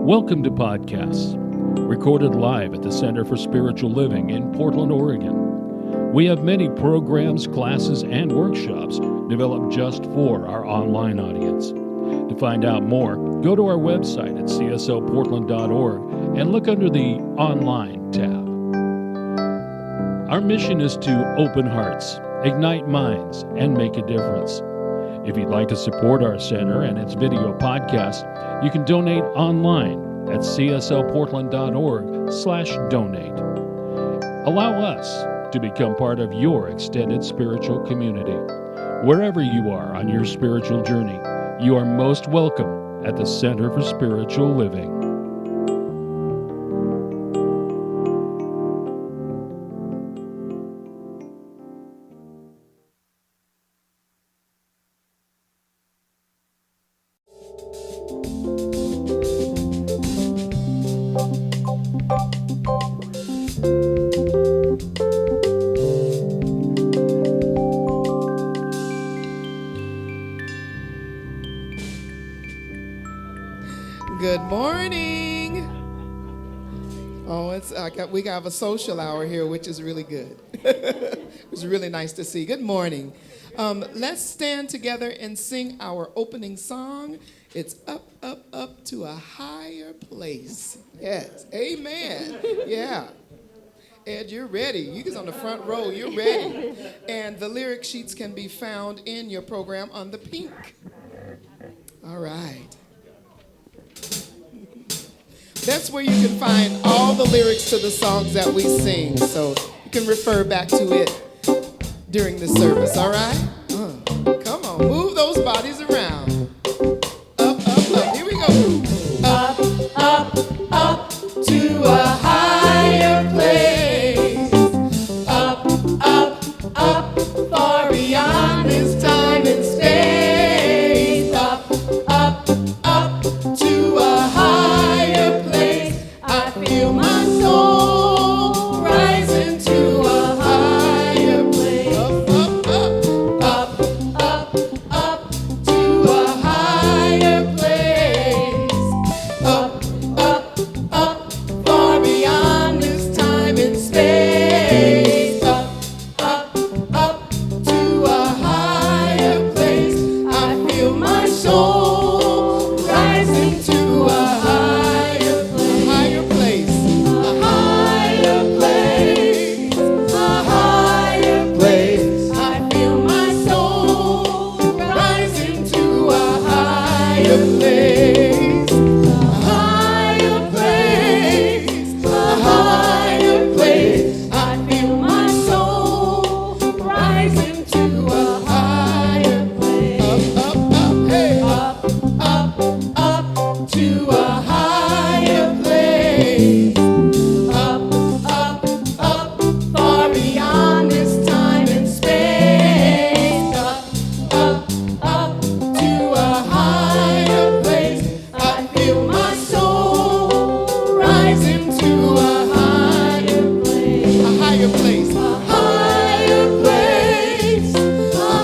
Welcome to Podcasts, recorded live at the Center for Spiritual Living in Portland, Oregon. We have many programs, classes, and workshops developed just for our online audience. To find out more, go to our website at cslportland.org and look under the Online tab. Our mission is to open hearts, ignite minds, and make a difference. If you'd like to support our center and its video podcast, you can donate online at cslportland.org/donate. Allow us to become part of your extended spiritual community. Wherever you are on your spiritual journey, you are most welcome at the Center for Spiritual Living. Good morning. We have a social hour here, which is really good. It's really nice to see. Good morning. Let's stand together and sing our opening song. It's Up, Up, Up to a Higher Place. Yes. Amen. Yeah. Ed, you're ready. You guys on the front row, you're ready. And the lyric sheets can be found in your program on the pink. All right. That's where you can find all the lyrics to the songs that we sing. So you can refer back to it during the service, all right? Come on, move those bodies around. Up, up, up. Here we go. Up, up, up to a higher place. Up, up, up, far beyond this time and space. Up, up, up to a higher place. I feel my soul rising to a higher place. Up, up, up, up, up to a higher place. Up, up, up, far beyond this time and space. Up, up, up to a higher place. I feel my soul rising to a higher place. Higher place. A higher place. A higher place. I feel my soul rising to a higher place. A higher place. A higher place. I feel my soul rising to a higher place. Up, up, up, hey. Up, up, up to a higher place. Up, up, up, far beyond this time and space. Up, up, up to a higher place. I feel my soul rising to a higher place. A higher place. A higher place. A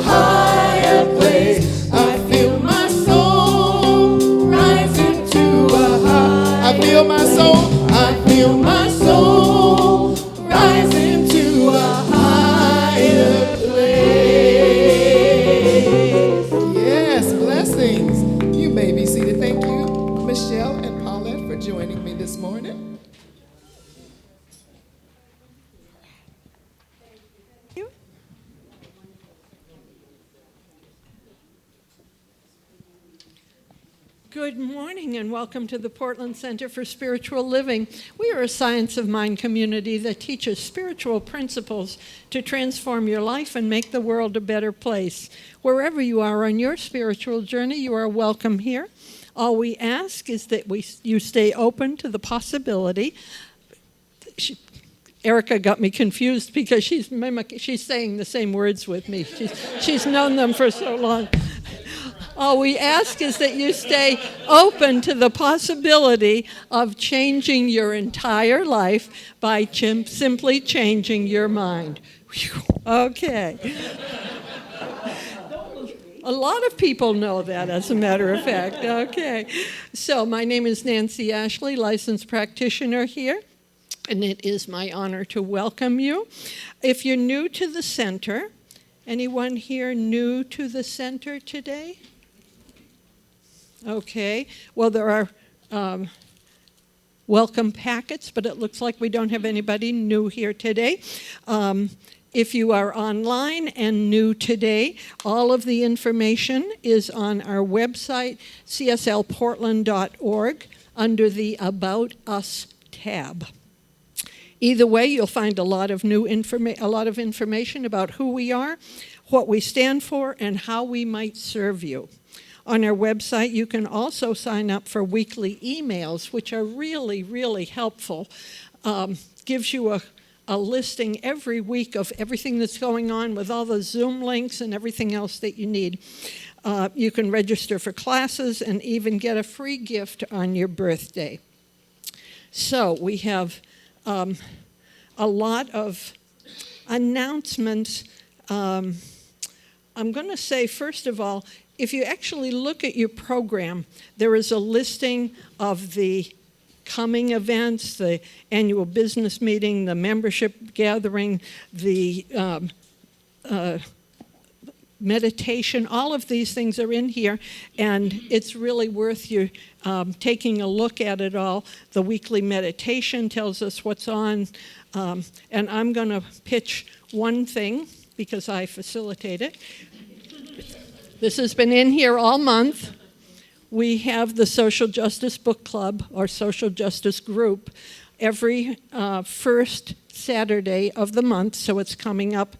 higher place. I feel my soul rising to a higher. I feel my soul. I feel my soul rising to a higher place. Yes, blessings. You may be seated. Thank you, Michelle and Paulette, for joining me this morning. Good morning and welcome to the Portland Center for Spiritual Living. We are a science of mind community that teaches spiritual principles to transform your life and make the world a better place. Wherever you are on your spiritual journey, you are welcome here. All we ask is that you stay open to the possibility. Erica got me confused because she's saying the same words with me. She's known them for so long. All we ask is that you stay open to the possibility of changing your entire life by simply changing your mind. Okay. A lot of people know that, as a matter of fact. Okay. So my name is Nancy Ashley, licensed practitioner here, and it is my honor to welcome you. If you're new to the center, anyone here new to the center today? Okay. Well, there are welcome packets, but it looks like we don't have anybody new here today. If you are online and new today, all of the information is on our website, cslportland.org, under the About Us tab. Either way, you'll find a lot of information about who we are, what we stand for, and how we might serve you. On our website, you can also sign up for weekly emails, which are really, really helpful. Gives you a listing every week of everything that's going on with all the Zoom links and everything else that you need. You can register for classes and even get a free gift on your birthday. So we have a lot of announcements. I'm going to say, first of all, if you actually look at your program, there is a listing of the coming events, the annual business meeting, the membership gathering, the meditation. All of these things are in here, and it's really worth you taking a look at it all. The weekly meditation tells us what's on, and I'm going to pitch one thing because I facilitate it. This has been in here all month. We have the Social Justice Book Club, or Social Justice Group, every first Saturday of the month, so it's coming up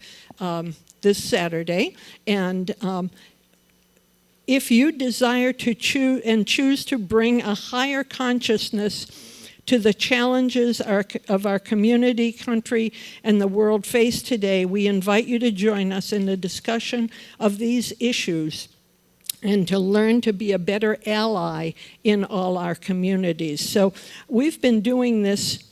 this Saturday. And if you desire to choose to bring a higher consciousness to the challenges of our community, country, and the world face today, we invite you to join us in the discussion of these issues and to learn to be a better ally in all our communities. So we've been doing this,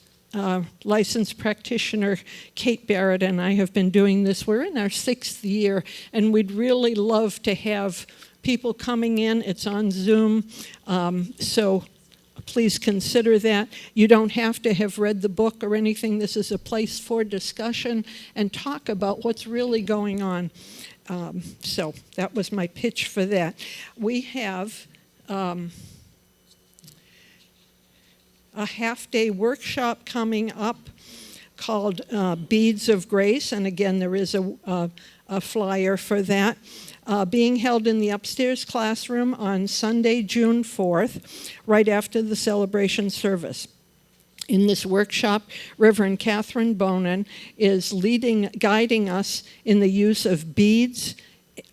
licensed practitioner Kate Barrett and I have been doing this. We're in our 6th year, and we'd really love to have people coming in. It's on Zoom, so please consider that. You don't have to have read the book or anything. This is a place for discussion and talk about what's really going on. So that was my pitch for that. We have a half-day workshop coming up called Beads of Grace, and again, there is a flyer for that. Being held in the upstairs classroom on Sunday, June 4th, right after the celebration service. In this workshop, Reverend Catherine Bonin is guiding us in the use of beads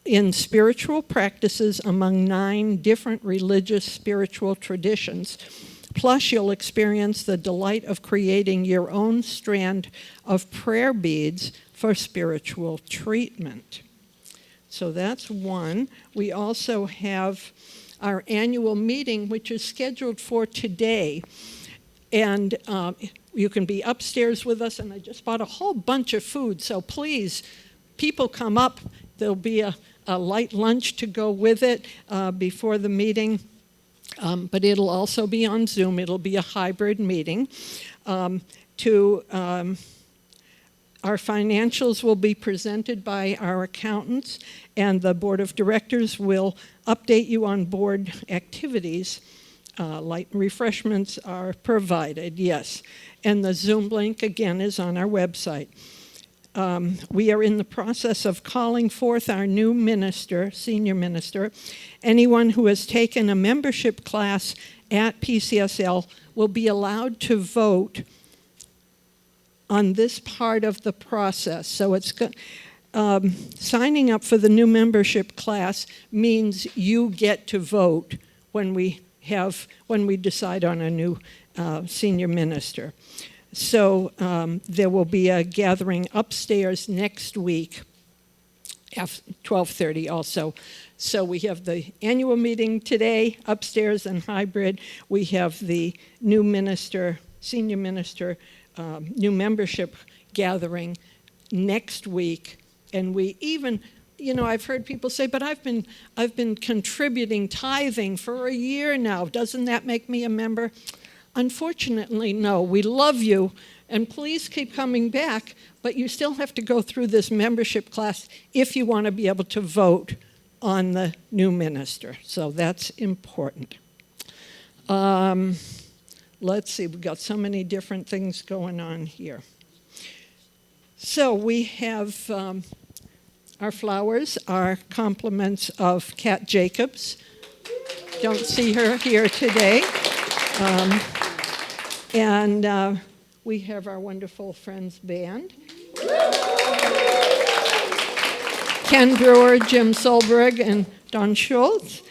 in spiritual practices among 9 different religious spiritual traditions. Plus, you'll experience the delight of creating your own strand of prayer beads for spiritual treatment. So that's one. We also have our annual meeting, which is scheduled for today. And you can be upstairs with us, and I just bought a whole bunch of food. So please, people come up. There'll be a light lunch to go with it before the meeting. But it'll also be on Zoom. It'll be a hybrid meeting. Our financials will be presented by our accountants, and the board of directors will update you on board activities. Light refreshments are provided, yes. And the Zoom link, again, is on our website. We are in the process of calling forth our new minister, senior minister. Anyone who has taken a membership class at PCSL will be allowed to vote on this part of the process. So it's signing up for the new membership class means you get to vote when we decide on a new senior minister. So there will be a gathering upstairs next week at 12:30 also. So we have the annual meeting today, upstairs and hybrid. We have the new minister, senior minister, new membership gathering next week. And we even I've heard people say, but I've been contributing tithing for a year now. Doesn't that make me a member? Unfortunately, no. We love you, and please keep coming back, but you still have to go through this membership class if you want to be able to vote on the new minister. So that's important. Let's see, we've got so many different things going on here. So we have our flowers are compliments of Kat Jacobs. Don't see her here today. And we have our wonderful Friends Band. Ken Brewer, Jim Solberg, and Don SHULTZ.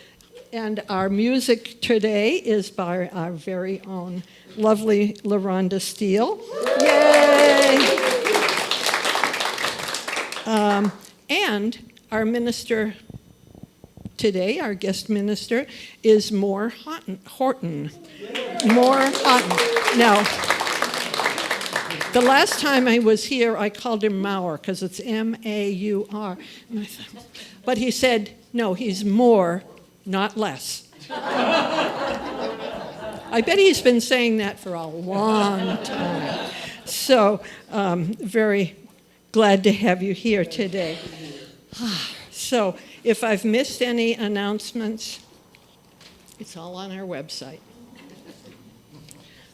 And our music today is by our very own lovely LaRhonda Steele. Yay! And our minister today, our guest minister, is Horton. Horton. Now, the last time I was here, I called him Maur because it's M-A-U-R. But he said, no, he's more, not less. I bet he's been saying that for a long time. So, very glad to have you here today. So, if I've missed any announcements, it's all on our website.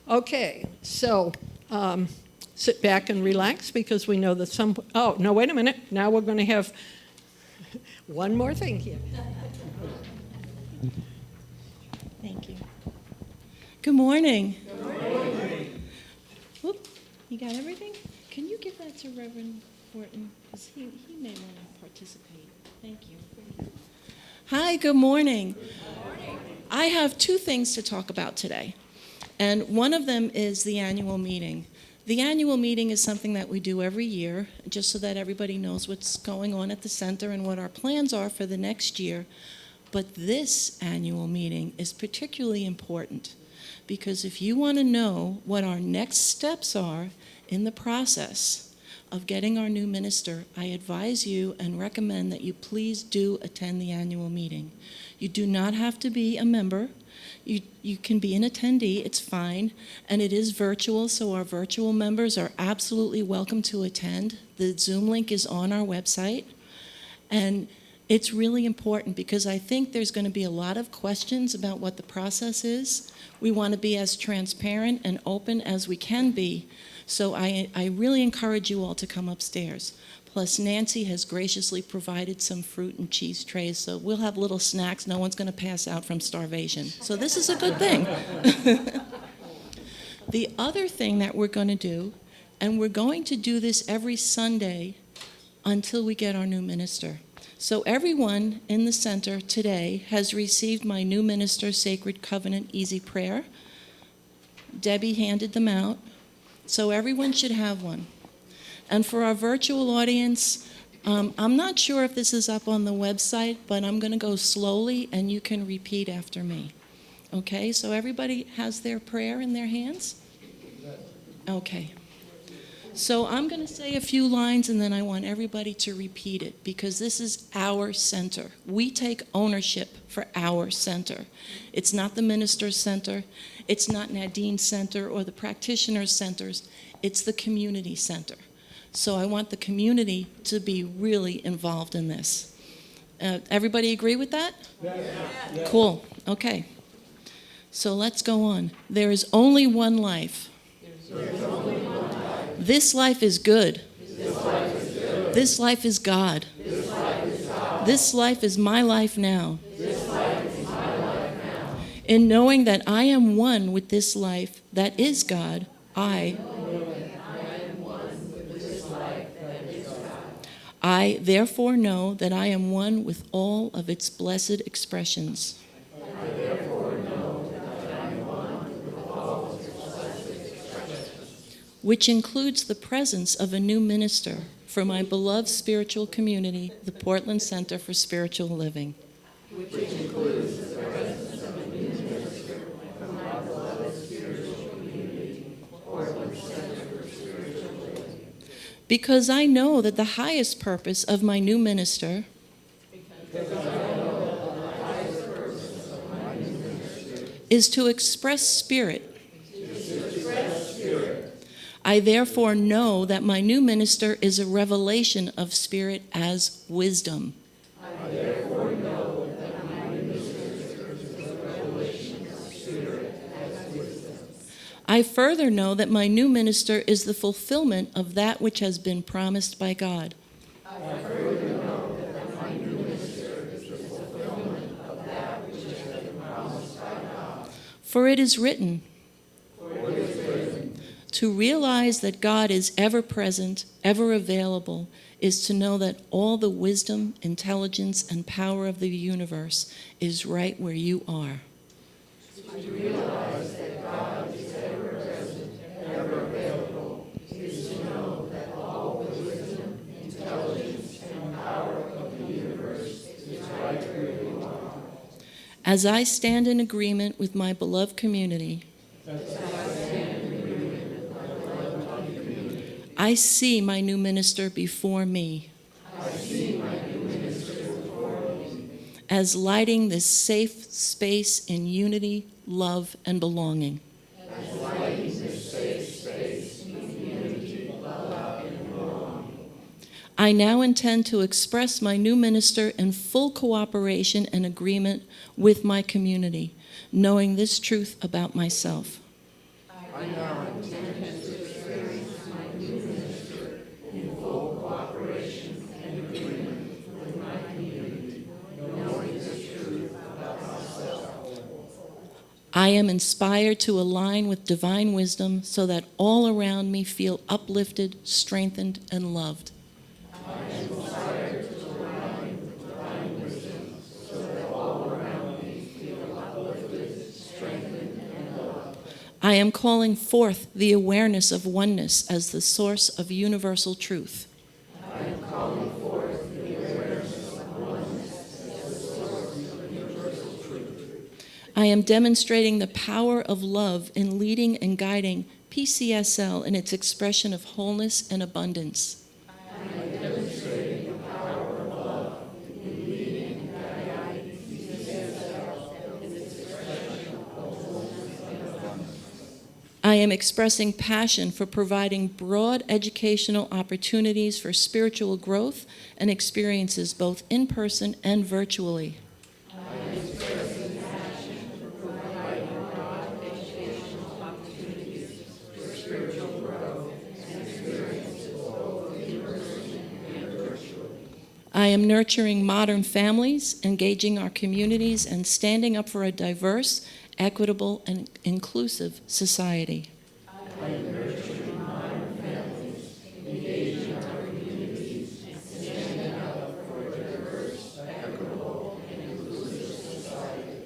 Okay, so sit back and relax because we know that some... Oh, no, wait a minute. Now we're going to have one more thing here. Thank you. Good morning. Good morning. Whoop, you got everything? Can you give that to Reverend Horton? Because he may want to participate. Thank you. Hi, good morning. Good morning. I have two things to talk about today. And one of them is the annual meeting. The annual meeting is something that we do every year, just so that everybody knows what's going on at the center and what our plans are for the next year. But this annual meeting is particularly important because if you want to know what our next steps are in the process of getting our new minister, I advise you and recommend that you please do attend the annual meeting. You do not have to be a member. You can be an attendee, it's fine, and it is virtual, so our virtual members are absolutely welcome to attend. The Zoom link is on our website, and it's really important because I think there's going to be a lot of questions about what the process is. We want to be as transparent and open as we can be, so I really encourage you all to come upstairs. Plus, Nancy has graciously provided some fruit and cheese trays, so we'll have little snacks. No one's going to pass out from starvation. So this is a good thing. The other thing that we're going to do, and we're going to do this every Sunday until we get our new minister. So everyone in the center today has received my new minister Sacred Covenant Easy Prayer. Debbie handed them out, so everyone should have one. And for our virtual audience, I'm not sure if this is up on the website, but I'm going to go slowly and you can repeat after me. Okay, so everybody has their prayer in their hands? Okay. So I'm going to say a few lines and then I want everybody to repeat it because this is our center. We take ownership for our center. It's not the minister's center. It's not Nadine's center or the practitioner's centers. It's the community center. So I want the community to be really involved in this. Everybody agree with that? Yeah. Cool. Okay. So let's go on. There is only one life. This life is good. This life is God. This life is my life now. In knowing that I am one with this life that is God, I therefore know that I am one with all of its blessed expressions. Which includes the presence of a new minister for my beloved spiritual community, the Portland Center for Spiritual Living. Which includes the presence of a new minister for my beloved spiritual community, Portland Center for Spiritual Living. Because I know that the highest purpose of my new minister is to express spirit. I therefore know that my new minister is a revelation of spirit as wisdom. I further know that my new minister is the fulfillment of that which has been promised by God. For it is written, to realize that God is ever present, ever available, is to know that all the wisdom, intelligence, and power of the universe is right where you are. To realize that God is ever present, ever available, is to know that all the wisdom, intelligence, and power of the universe is right where you are. As I stand in agreement with my beloved community, I see my new minister before me. As lighting this safe space in unity, love, and belonging. I now intend to express my new minister in full cooperation and agreement with my community, knowing this truth about myself. I now intend to experience my new minister in full cooperation and agreement with my community, knowing this truth about myself. I am inspired to align with divine wisdom so that all around me feel uplifted, strengthened, and loved. I am inspired to align with divine wisdom so that all around me feel uplifted, strengthened, and loved. I am calling forth the awareness of oneness as the source of universal truth. I am calling forth the awareness of oneness as the source of universal truth. I am demonstrating the power of love in leading and guiding PCSL in its expression of wholeness and abundance. I am demonstrating the power of love in leading and guiding PCSL in its expression of wholeness and abundance. I am expressing passion for providing broad educational opportunities for spiritual growth and experiences both in person and virtually. I am expressing passion for providing broad educational opportunities for spiritual growth and experiences both in person and virtually. I am nurturing modern families, engaging our communities, and standing up for a diverse, equitable, and inclusive society. I am nurturing modern families, engaging our communities, and standing up for a diverse, equitable, and inclusive society.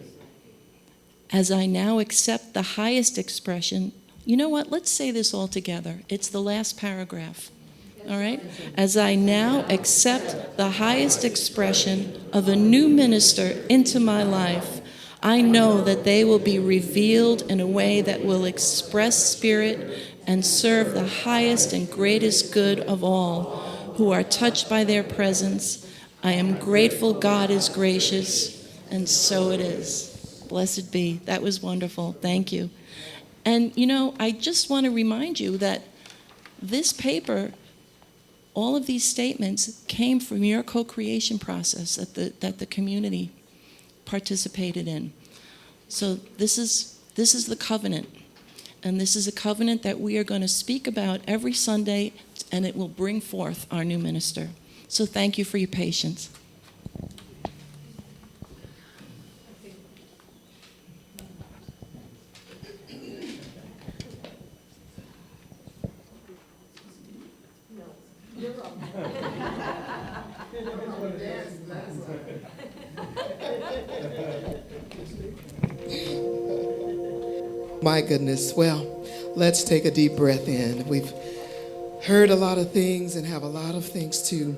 As I now accept the highest expression, you know what? Let's say this all together. It's the last paragraph. All right? As I now accept the highest expression of a new minister into my life, I know that they will be revealed in a way that will express spirit and serve the highest and greatest good of all who are touched by their presence. I am grateful God is gracious, and so it is. Blessed be. That was wonderful. Thank you. And, you know, I just want to remind you that this paper, all of these statements came from your co-creation process that the community participated in. So this is the covenant, and this is a covenant that we are going to speak about every Sunday, and it will bring forth our new minister. So thank you for your patience. My goodness. Well, let's take a deep breath in. We've heard a lot of things and have a lot of things to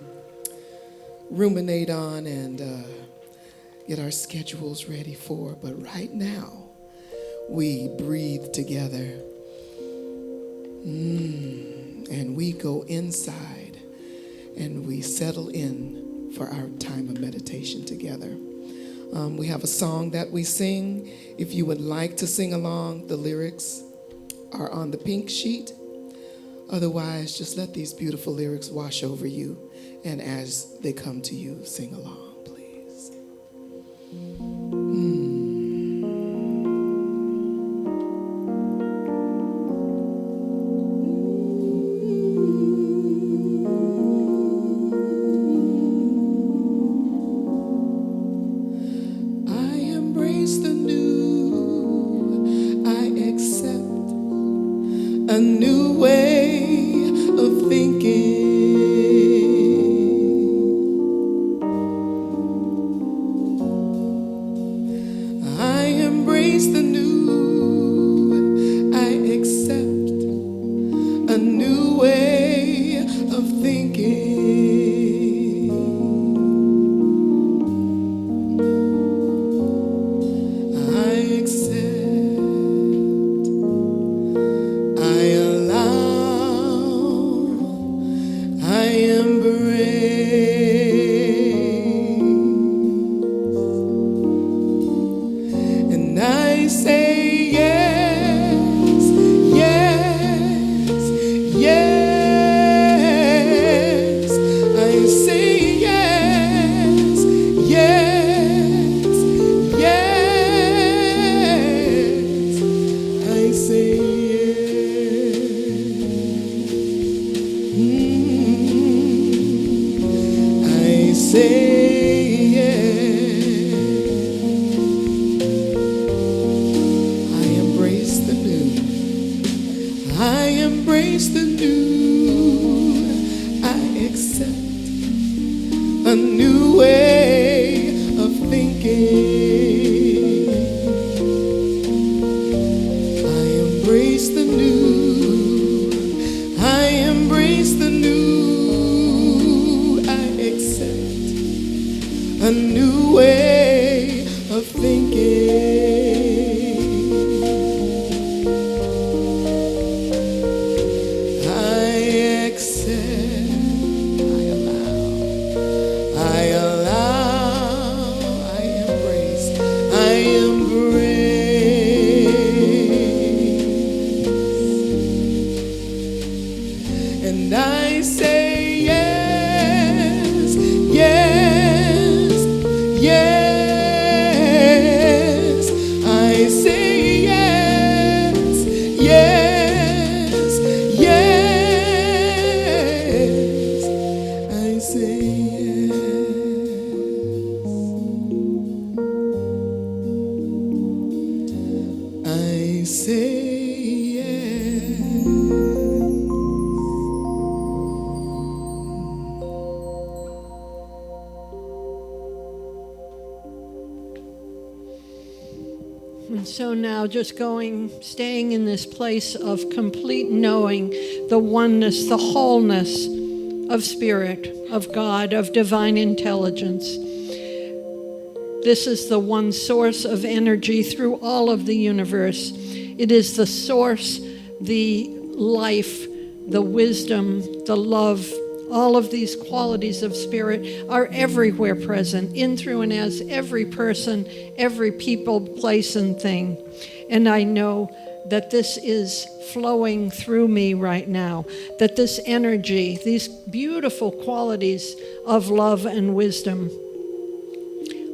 ruminate on and get our schedules ready for. But right now, we breathe together and we go inside and we settle in for our time of meditation together. We have a song that we sing. If you would like to sing along, the lyrics are on the pink sheet. Otherwise, just let these beautiful lyrics wash over you, and as they come to you, sing along, please. I embrace the new, I accept a new way of thinking. I embrace the new, I accept a new way of thinking. I accept, I allow, I embrace, and I say yes, yes, yes. I say yes, yes, yes. I say yes. I say yes. I embrace the new. I embrace the new. I accept a new way of thinking. I embrace the new. I embrace the new. I accept a new way of thinking. I accept, I allow, I embrace, I embrace, and I say yes, yes, yes. I say yes, yes, yes. I say yes. I say yes. And so now just staying in this place of complete knowing the oneness, the wholeness of Spirit, of God, of divine intelligence. This is the one source of energy through all of the universe. It is the source, the life, the wisdom, the love. All of these qualities of Spirit are everywhere present, in, through, and as every person, every people, place, and thing. And I know that this is flowing through me right now, that this energy, these beautiful qualities of love and wisdom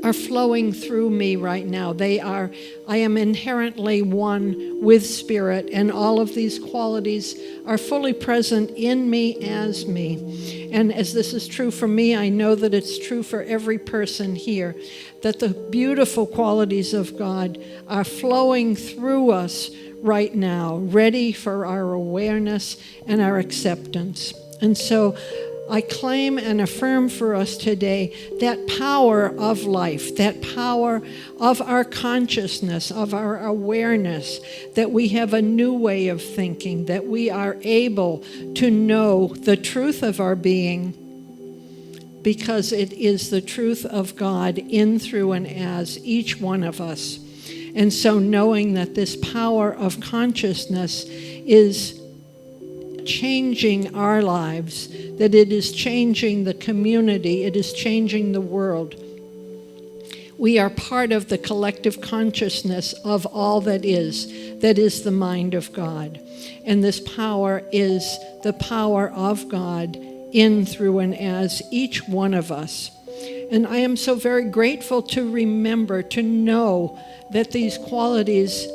are flowing through me right now. I am inherently one with Spirit, and all of these qualities are fully present in me as me. And as this is true for me, I know that it's true for every person here, that the beautiful qualities of God are flowing through us right now, ready for our awareness and our acceptance. And so I claim and affirm for us today that power of life, that power of our consciousness, of our awareness, that we have a new way of thinking, that we are able to know the truth of our being, because it is the truth of God in, through, and as each one of us. And so knowing that this power of consciousness is changing our lives, that it is changing the community, it is changing the world. We are part of the collective consciousness of all that is the mind of God. And this power is the power of God in, through, and as each one of us. And I am so very grateful to remember, to know that these qualities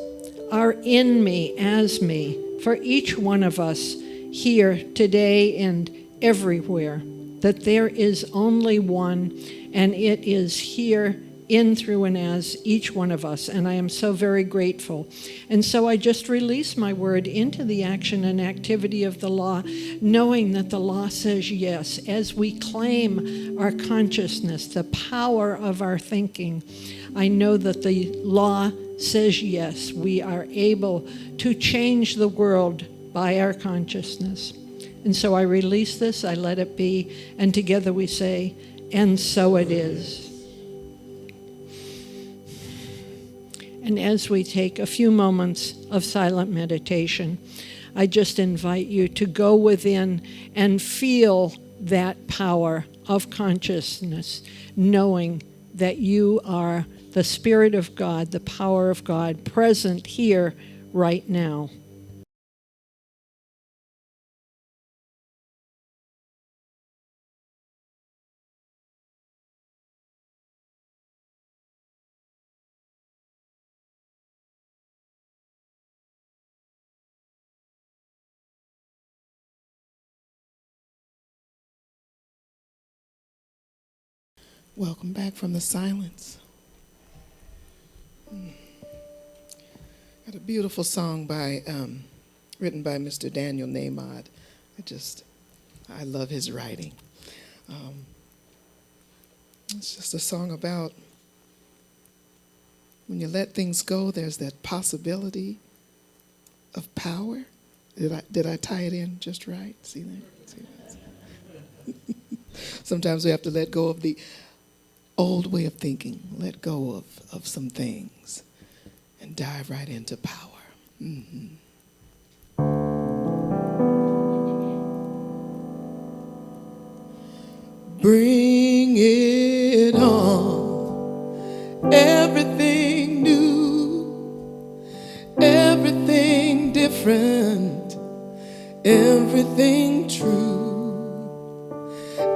are in me, as me, for each one of us here today and everywhere, that there is only one, and it is here in, through, and as each one of us. And I am so very grateful. And so I just release my word into the action and activity of the law, knowing that the law says yes. As we claim our consciousness, the power of our thinking, I know that the law says yes. We are able to change the world by our consciousness. And so I release this, I let it be, and together we say, and so it is. And as we take a few moments of silent meditation, I just invite you to go within and feel that power of consciousness, knowing that you are the Spirit of God, the power of God, present here right now. Welcome back from the silence. Got a beautiful song written by Mr. Daniel Nahmod. I love his writing. It's just a song about when you let things go, there's that possibility of power. Did I tie it in just right? See that? Sometimes we have to let go of the old way of thinking, let go of some things, and dive right into power. Mm-hmm. Bring it on, everything new, everything different, everything true.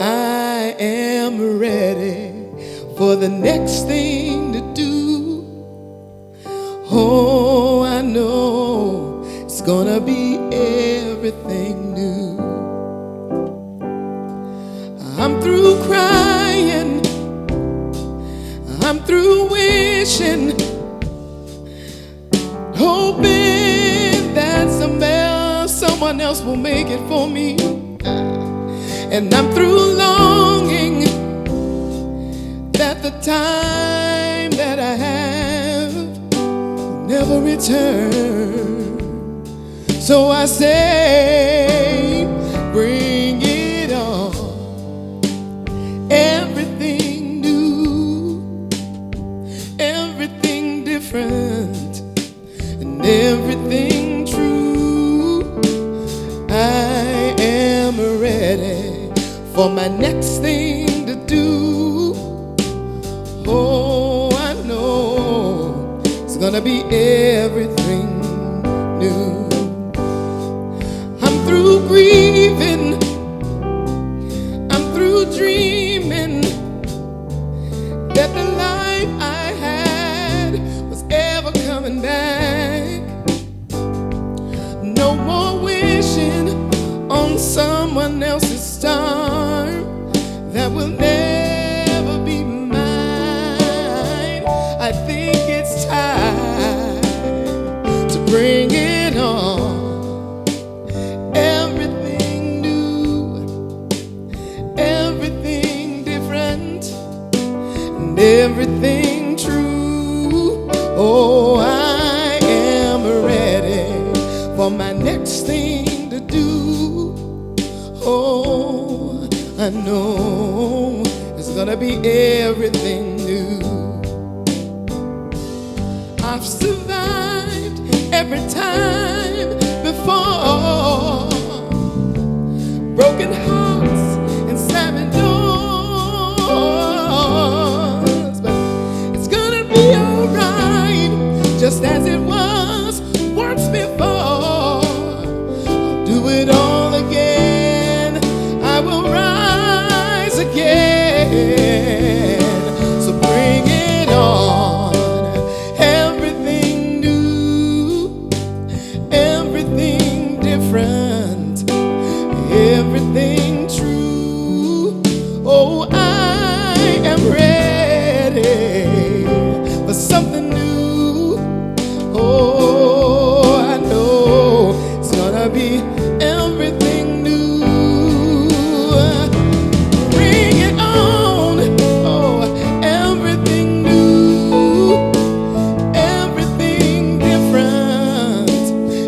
I am ready for the next thing to do. Oh, I know it's gonna be everything new. I'm through crying, I'm through wishing, hoping that someone else will make it for me. And I'm through longing that the time that I have will never return. So I say, bring it on, everything new, everything different, and everything true. I am ready for my next thing to do. Oh, I know it's gonna be everything new. I'm through grieving, I'm through dreaming that the life I had was ever coming back. No more wishing on someone else's star that will never be mine. I think it's time to bring it on. Everything new, everything different, and everything true. Oh, I am ready for my next thing to do. Oh, I know it's gonna be everything new. I've survived every time before, broken hearts and slamming doors. But it's gonna be alright, just as it was once before. I'll do it all again. I will rise again. So bring it on. Everything new, everything different, everything true. Oh, I am ready for something new. Oh, I know it's gonna be everything new. Bring it on. Oh, everything new, everything different,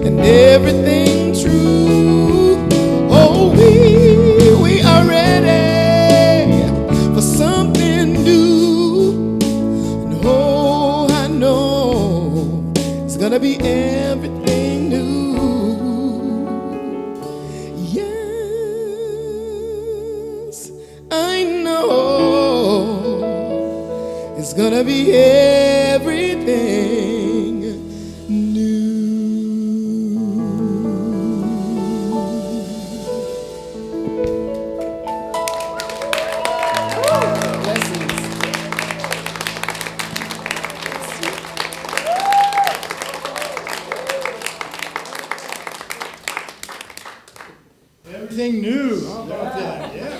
and everything true. Oh, we are ready for something new. And oh, I know it's gonna be everything new. Yes, I know it's gonna be everything new. Blessings. Everything new. How about that? Yeah.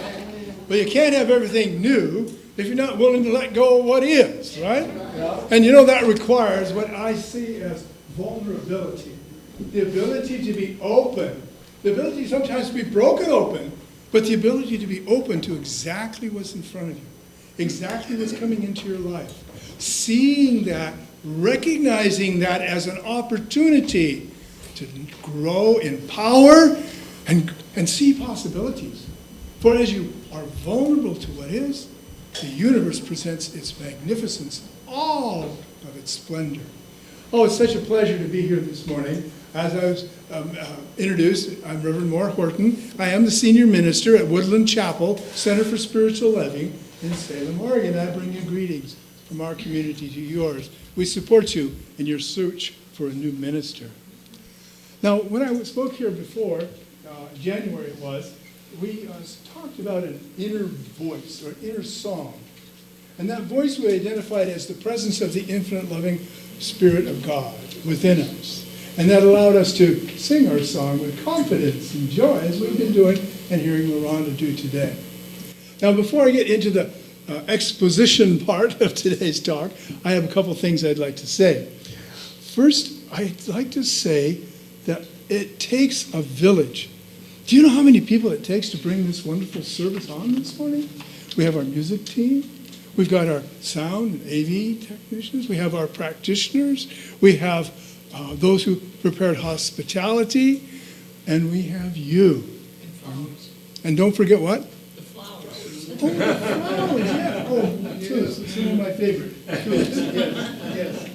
But you can't have everything new if you're not willing to let go of what is, right? And you know that requires what I see as vulnerability. The ability to be open. The ability sometimes to be broken open, but the ability to be open to exactly what's in front of you. Exactly what's coming into your life. Seeing that, recognizing that as an opportunity to grow in power and see possibilities. For as you are vulnerable to what is, the universe presents its magnificence, all of its splendor. Oh, it's such a pleasure to be here this morning. As I was introduced, I'm Rev.Maur Horton. I am the senior minister at Woodland Chapel, Center for Spiritual Living in Salem, Oregon. I bring you greetings from our community to yours. We support you in your search for a new minister. Now, when I spoke here before, January it was, we talked about an inner voice or inner song. And that voice we identified as the presence of the infinite loving Spirit of God within us. And that allowed us to sing our song with confidence and joy, as we've been doing and hearing LaRhonda do today. Now, before I get into the exposition part of today's talk, I have a couple things I'd like to say. First, I'd like to say that it takes a village. Do you know how many people it takes to bring this wonderful service on this morning? We have our music team. We've got our sound and AV technicians. We have our practitioners. We have those who prepared hospitality. And we have you. And flowers. And don't forget what? The flowers. Oh, the flowers, yeah. Oh, tulips, some of my favorite. Tulips, yes.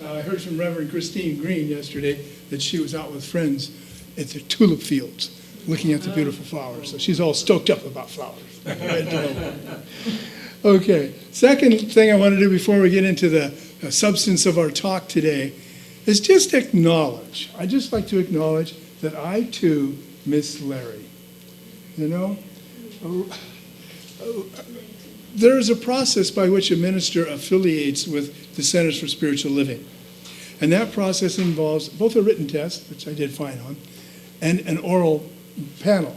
I heard from Reverend Christine Green yesterday that she was out with friends at the tulip fields looking at the beautiful flowers. So she's all stoked up about flowers. Okay, second thing I want to do before we get into the substance of our talk today is just acknowledge. I'd just like to acknowledge that I too miss Larry. You know, there is a process by which a minister affiliates with the Centers for Spiritual Living. And that process involves both a written test, which I did fine on, and an oral panel.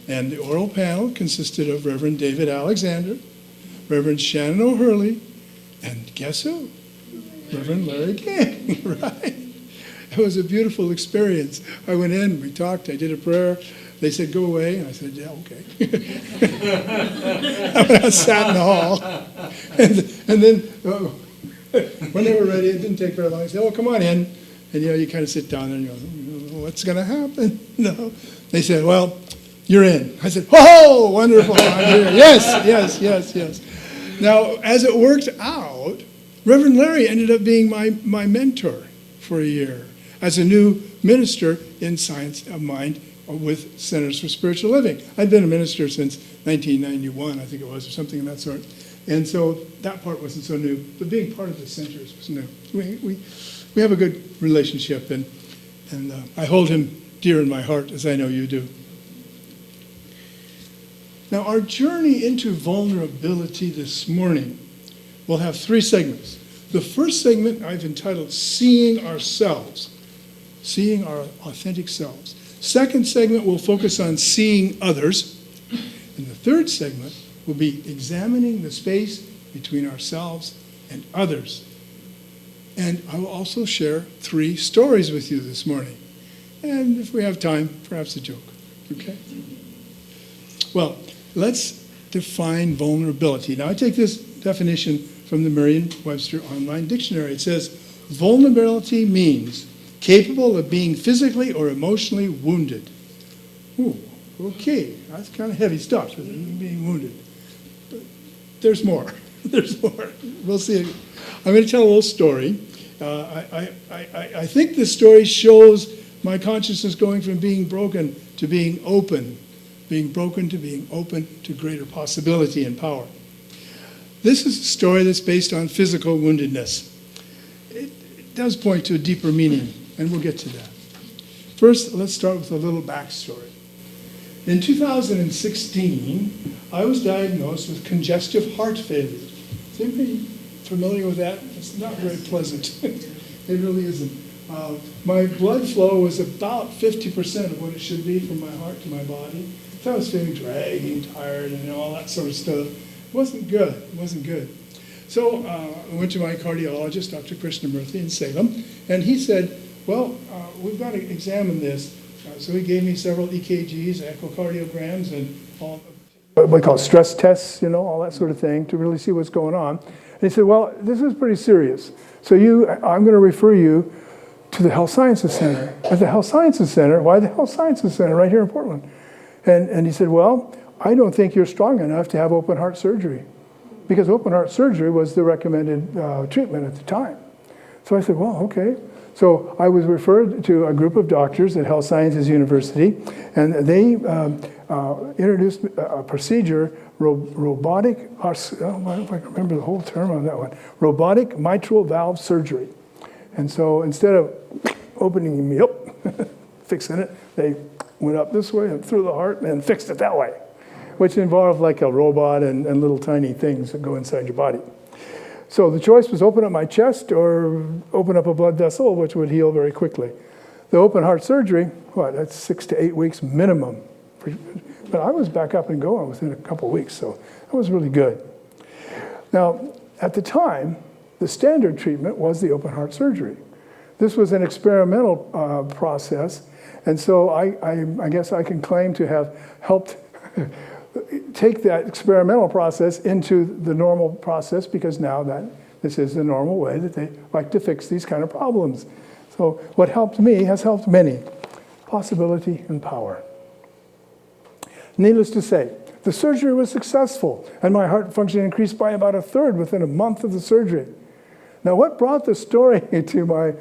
And the oral panel consisted of Reverend David Alexander, Reverend Shannon O'Hurley, and guess who? Reverend Larry King, right? It was a beautiful experience. I went in, we talked, I did a prayer. They said, go away. And I said, yeah, okay. I sat in the hall. And then when they were ready, it didn't take very long. I said, oh, come on in. And, you kind of sit down and you go, what's going to happen? No. They said, well, you're in. I said, oh, wonderful. I'm here. Yes. Now, as it worked out, Reverend Larry ended up being my mentor for a year as a new minister in Science of Mind with Centers for Spiritual Living. I'd been a minister since 1991, I think it was, or something of that sort. And so that part wasn't so new, but being part of the centers was new. We have a good relationship, and I hold him dear in my heart, as I know you do. Now, our journey into vulnerability this morning will have 3 segments. The first segment I've entitled Seeing Ourselves, seeing our authentic selves. Second segment will focus on seeing others. And the third segment will be examining the space between ourselves and others. And I will also share 3 stories with you this morning. And if we have time, perhaps a joke. Okay? Well, let's define vulnerability. Now, I take this definition from the Merriam-Webster Online Dictionary. It says, vulnerability means capable of being physically or emotionally wounded. Ooh, okay, that's kind of heavy stuff, being wounded. But there's more. There's more. We'll see. I'm going to tell a little story. I think this story shows my consciousness going from being broken to being open, being broken to being open to greater possibility and power. This is a story that's based on physical woundedness. It does point to a deeper meaning, and we'll get to that. First, let's start with a little backstory. In 2016, I was diagnosed with congestive heart failure. Is anybody familiar with that? It's not very pleasant. It really isn't. My blood flow was about 50% of what it should be from my heart to my body. So I was feeling dragging, tired, and all that sort of stuff. It wasn't good. It wasn't good. So I went to my cardiologist, Dr. Krishnamurthy in Salem, and he said, well, we've got to examine this. So he gave me several EKGs, echocardiograms, and all what we call stress tests, all that sort of thing, to really see what's going on. And he said, well, this is pretty serious. So I'm going to refer you to the Health Sciences Center. At the Health Sciences Center, why the Health Sciences Center right here in Portland? And he said, well, I don't think you're strong enough to have open heart surgery, because open heart surgery was the recommended treatment at the time. So I said, well, okay. So I was referred to a group of doctors at Health Sciences University, and they introduced a procedure, robotic, I don't know if I can remember the whole term on that one, robotic mitral valve surgery. And so instead of opening me up, fixing it, they went up this way and through the heart and fixed it that way, which involved like a robot and little tiny things that go inside your body. So the choice was open up my chest or open up a blood vessel, which would heal very quickly. The open heart surgery, that's 6 to 8 weeks minimum. But I was back up and going within a couple of weeks, so that was really good. Now, at the time, the standard treatment was the open heart surgery. This was an experimental process, and so I guess I can claim to have helped take that experimental process into the normal process, because now this is the normal way that they like to fix these kind of problems. So what helped me has helped many. Possibility and power. Needless to say, the surgery was successful, and my heart function increased by about 1/3 within a month of the surgery. Now, what brought the story to my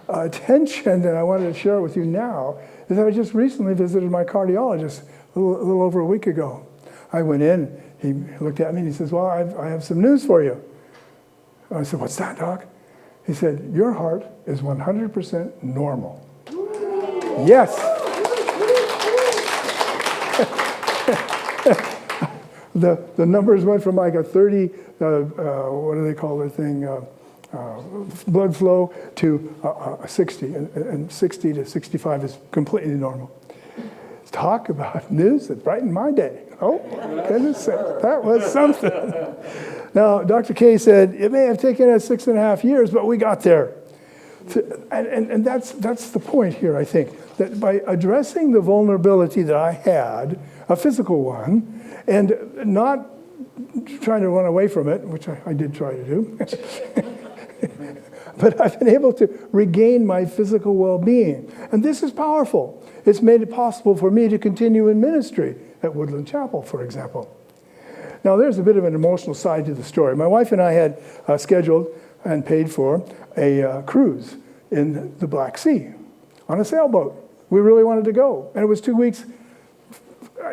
attention, and I wanted to share it with you now, is that I just recently visited my cardiologist a little over a week ago. I went in, he looked at me and he says, well, I have some news for you. I said, what's that, Doc? He said, your heart is 100% normal. Yes. The numbers went from like a 30, what do they call the thing, blood flow to 60, and 60 to 65 is completely normal. Talk about news that brightened my day. Oh, goodness sake, that was something. Now, Dr. K said, it may have taken us 6.5 years, but we got there. And that's the point here, I think, that by addressing the vulnerability that I had, a physical one, and not trying to run away from it, which I did try to do, but I've been able to regain my physical well-being. And this is powerful. It's made it possible for me to continue in ministry at Woodland Chapel, for example. Now, there's a bit of an emotional side to the story. My wife and I had scheduled and paid for a cruise in the Black Sea on a sailboat. we really wanted to go. And it was 2 weeks.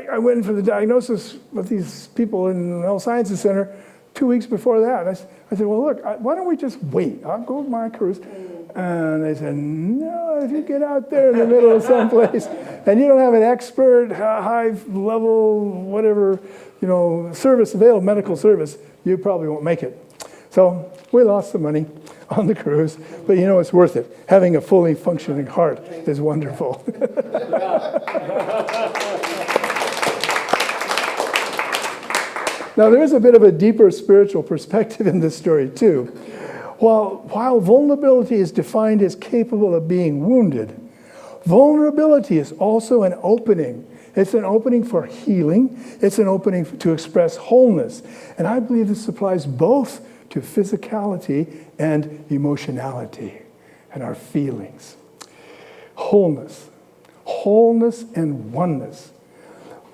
I went in for the diagnosis with these people in the Health Sciences Center 2 weeks before that. I said, well, look, why don't we just wait? I'll go with my cruise. And they said, no, if you get out there in the middle of someplace and you don't have an expert, high-level, whatever, service available, medical service, you probably won't make it. So we lost some money on the cruise, but it's worth it. Having a fully functioning heart is wonderful. Now, there is a bit of a deeper spiritual perspective in this story, too. While vulnerability is defined as capable of being wounded, vulnerability is also an opening. It's an opening for healing. It's an opening to express wholeness. And I believe this applies both to physicality and emotionality and our feelings. Wholeness and oneness.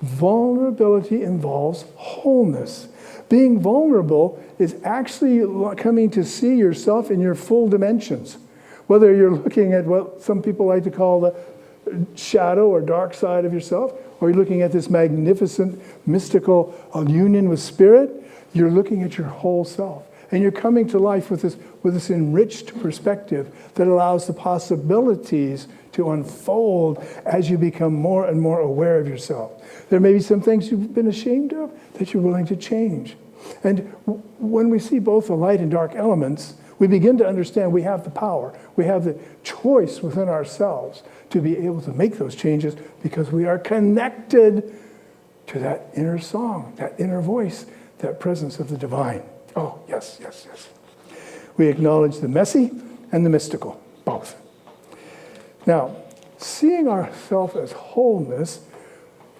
Vulnerability involves wholeness. Being vulnerable is actually coming to see yourself in your full dimensions. Whether you're looking at what some people like to call the shadow or dark side of yourself, or you're looking at this magnificent, mystical union with spirit, you're looking at your whole self. And you're coming to life with this enriched perspective that allows the possibilities to unfold as you become more and more aware of yourself. There may be some things you've been ashamed of that you're willing to change. And when we see both the light and dark elements, we begin to understand we have the power, we have the choice within ourselves to be able to make those changes because we are connected to that inner song, that inner voice, that presence of the divine. Oh, yes, yes, yes. We acknowledge the messy and the mystical, both. Now, seeing ourselves as wholeness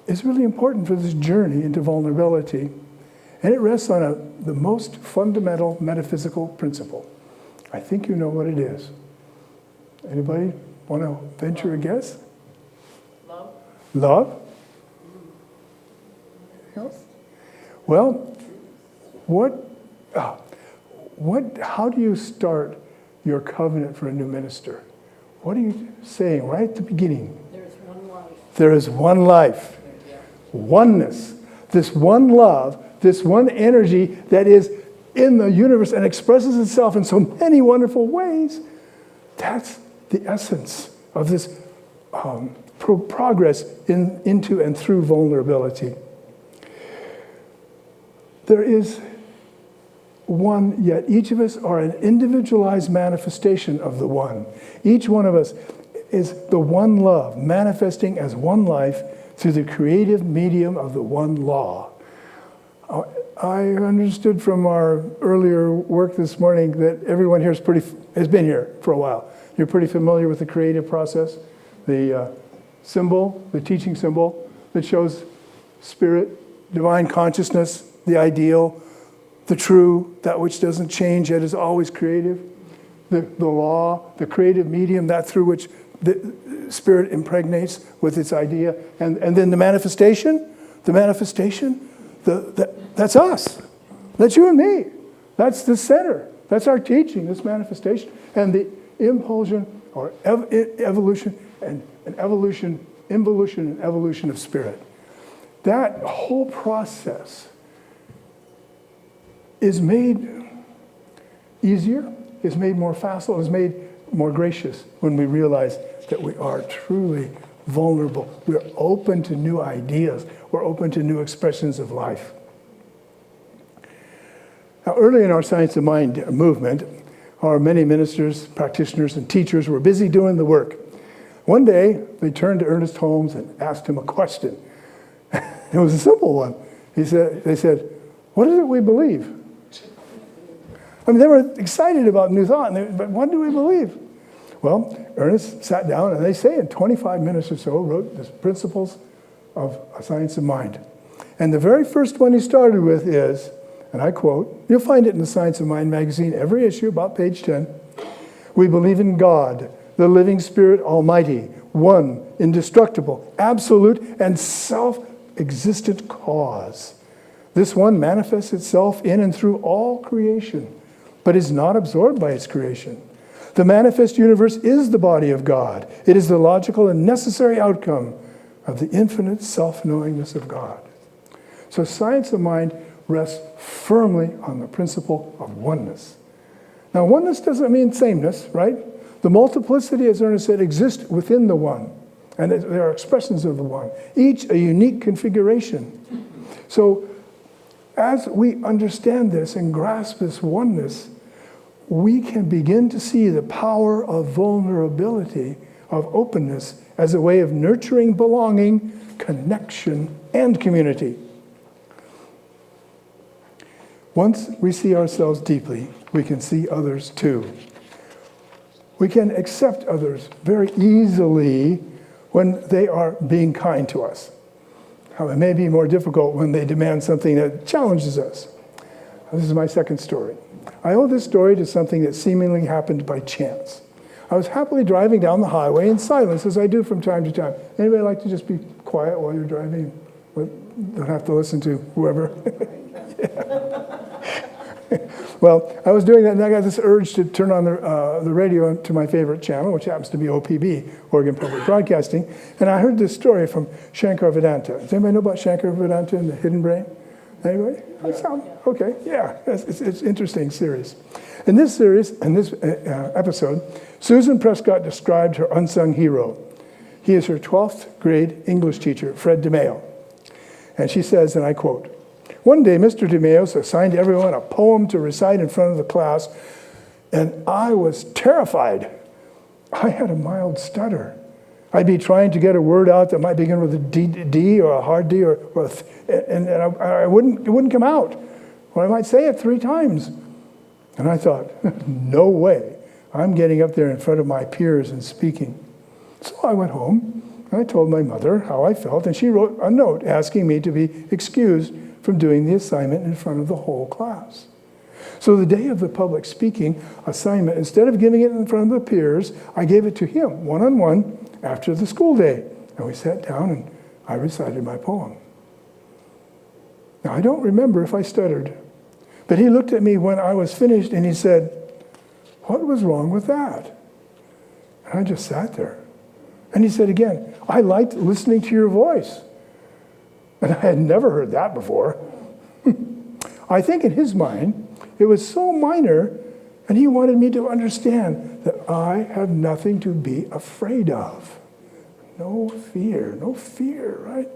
is really important for this journey into vulnerability, and it rests on the most fundamental metaphysical principle. I think you know what it is. Anybody want to venture a guess? Love. Love? Anything else? Well, how do you start your covenant for a new minister? What are you saying right at the beginning? There's one life. There is one life. Oneness. This one love, this one energy that is in the universe and expresses itself in so many wonderful ways. That's the essence of this progress into and through vulnerability. There is one, yet each of us are an individualized manifestation of the one. Each one of us is the one love, manifesting as one life through the creative medium of the one law. I understood from our earlier work this morning that everyone here has been here for a while. You're pretty familiar with the creative process, the symbol, the teaching symbol that shows spirit, divine consciousness, the ideal, the true, that which doesn't change yet is always creative. The law, the creative medium, that through which the spirit impregnates with its idea. And then the manifestation, that's us. That's you and me. That's the center. That's our teaching, this manifestation. And the impulsion or evolution and evolution, involution and evolution of spirit. That whole process is made easier, is made more facile, is made more gracious when we realize that we are truly vulnerable. We're open to new ideas. We're open to new expressions of life. Now, early in our Science of Mind movement, our many ministers, practitioners, and teachers were busy doing the work. One day, they turned to Ernest Holmes and asked him a question. It was a simple one. They said, what is it we believe? I mean, they were excited about new thought, but what do we believe? Well, Ernest sat down, and they say in 25 minutes or so, wrote the principles of a Science of Mind. And the very first one he started with is, and I quote, you'll find it in the Science of Mind magazine, every issue, about page 10. We believe in God, the living spirit almighty, one, indestructible, absolute, and self-existent cause. This one manifests itself in and through all creation, but is not absorbed by its creation. The manifest universe is the body of God. It is the logical and necessary outcome of the infinite self-knowingness of God. So science of mind rests firmly on the principle of oneness. Now, oneness doesn't mean sameness, right? The multiplicity, as Ernest said, exists within the one. And there are expressions of the one, each a unique configuration. So as we understand this and grasp this oneness, we can begin to see the power of vulnerability, of openness, as a way of nurturing belonging, connection, and community. Once we see ourselves deeply, we can see others too. We can accept others very easily when they are being kind to us. Now, it may be more difficult when they demand something that challenges us. This is my second story. I owe this story to something that seemingly happened by chance. I was happily driving down the highway in silence, as I do from time to time. Anybody like to just be quiet while you're driving? Don't have to listen to whoever. Well, I was doing that, and I got this urge to turn on the radio to my favorite channel, which happens to be OPB, Oregon Public Broadcasting, and I heard this story from Shankar Vedanta. Does anybody know about Shankar Vedanta and the hidden brain? Anybody? Okay, yeah, it's an interesting series. In this series, in this episode, Susan Prescott described her unsung hero. He is her 12th grade English teacher, Fred DeMeo. And she says, and I quote, "One day, Mr. DeMeo assigned everyone a poem to recite in front of the class, and I was terrified. I had a mild stutter. I'd be trying to get a word out that might begin with a D or a hard D, and it wouldn't come out. Or I might say it 3 times. And I thought, no way. I'm getting up there in front of my peers and speaking. So I went home, and I told my mother how I felt, and she wrote a note asking me to be excused from doing the assignment in front of the whole class. So the day of the public speaking assignment, instead of giving it in front of the peers, I gave it to him, one-on-one, after the school day. And we sat down, and I recited my poem. Now, I don't remember if I stuttered, but he looked at me when I was finished, and he said, "What was wrong with that?" And I just sat there. And he said again, "I liked listening to your voice." And I had never heard that before. I think in his mind, it was so minor, and he wanted me to understand that I have nothing to be afraid of. No fear, right?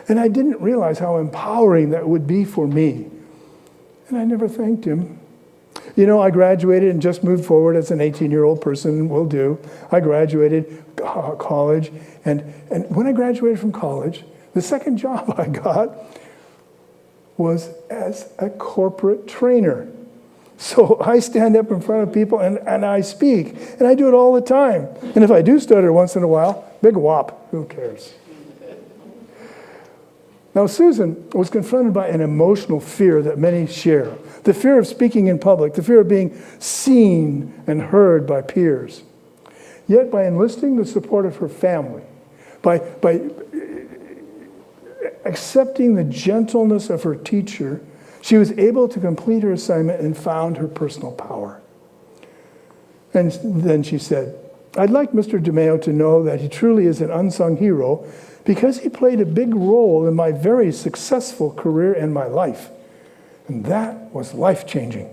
And I didn't realize how empowering that would be for me. And I never thanked him. You know, I graduated and just moved forward as an 18-year-old person will do. I graduated college, and when I graduated from college, the second job I got was as a corporate trainer. So I stand up in front of people and I speak, and I do it all the time. And if I do stutter once in a while, big whop, who cares? Now, Susan was confronted by an emotional fear that many share. The fear of speaking in public, the fear of being seen and heard by peers. Yet by enlisting the support of her family, by accepting the gentleness of her teacher, she was able to complete her assignment and found her personal power. And then she said, "I'd like Mr. DeMeo to know that he truly is an unsung hero because he played a big role in my very successful career and my life. And that was life-changing.